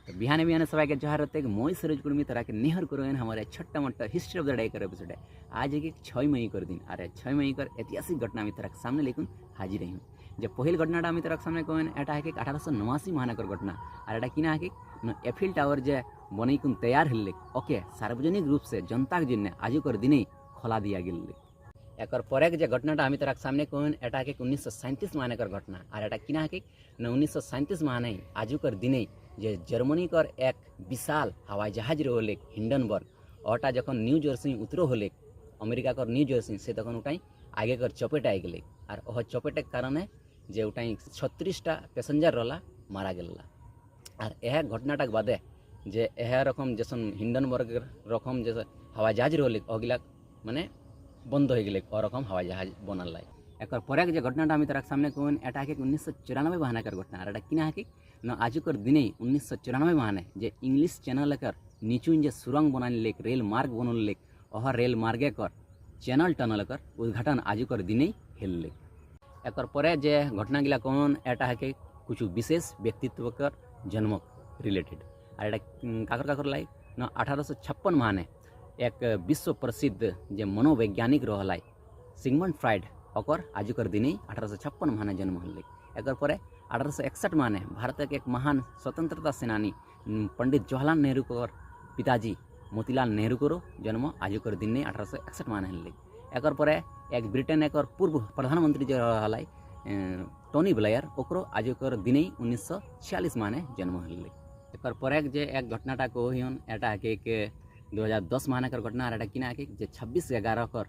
तो बिहाने बिहाने सबाई के जोहार रहते मैं सरोज कुर्मी तरह के निहर करो हमारे छोटा मोटा हिस्ट्री ऑफ द डे कर एपिसोड है। आज एक 6 मई कर दिन अरे 6 मई कर ऐतिहासिक घटना আমি तरह सामने लेकिन हाजिर रही हूँ। जब पहल घटनाटा আমি तरह सामने कहें এটা है 1889 महानगर घटना और এটা किना है एफिल टावर जे बनई कुन तैयार हल्ले ओके सार्वजनिक रूप से जनतार जन्य आजुकर दिन खोला दिया गल। एक परे जे घटनाटा আমি तरह सामने कहें এটা है 1937 महानगर घटना और এটা किना है 1937 माने आजुकर दिन जे जर्मनी कर एक विशाल हवाई जहाज रोले हिंडनबर्ग ओटा जखन न्यू जर्सी उतरो होले अमेरिका कर न्यू जर्सी से तक उठाई आगे कर चपेट आई गले और वह चपेटे कारण जे उठाई 36टा पैसेंजर रहा मारा गला। और यह घटनाटा बादे जे यह रकम जैसन हिंडनबर्ग रकम जैसे हवाई जहाज रोले अगिला माने बंद हो गए और रकम हवाई जहाज बनल एक परे जो घटनाटा আমি तरह सामने कहें এটা है 1994 महानगर घटना और किना है आजुकर दिन 1994 माने जे इंग्लिश चैनल कर नीचुन जे सुरंग बनाने लेक रेल मार्ग बनल लेक वह रेल मार्गे कर चैनल टनल कर उद्घाटन आजुकर दिन हेल एक परे जे घटना गिला कौन एटा है कुछ विशेष व्यक्तित्व कर जन्म रिलेटेड और काकर काकर लाई 1856 माने एक विश्व प्रसिद्ध जे मनोवैज्ञानिक रहलाई सिगमंड फ्राइड ओकर आजुकर दिन 1856 माने जन्म हल एक परे 1861 माने भारत के एक महान स्वतंत्रता सेनानी पंडित जवाहरलाल नेहरू कर पिताजी मोतीलाल नेहरू को जन्म आजुकर दिन 1861 माने हल एक परे एक ब्रिटेन एक पूर्व प्रधानमंत्री जो रहा टोनी ब्लेयर ओकरो आजुकर दिन 1946 माने जन्म हल एक परे जे एक घटनाटा को एटा है 2010 मानकर घटना और किना है जे 26/11 कर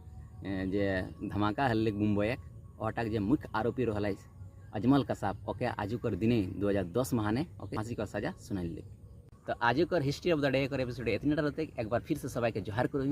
जे धमाका हल्ले मुंबई ओटा जे मुख्य आरोपी रहा अजमल कसाब ओके आजुकर दिन 2010 माने ओके फांसी का सजा सुनाई। तो आजुकर हिस्ट्री ऑफ द डे कर एपिसोड इतने रहते एक बार फिर से सबाई के जोहार करो।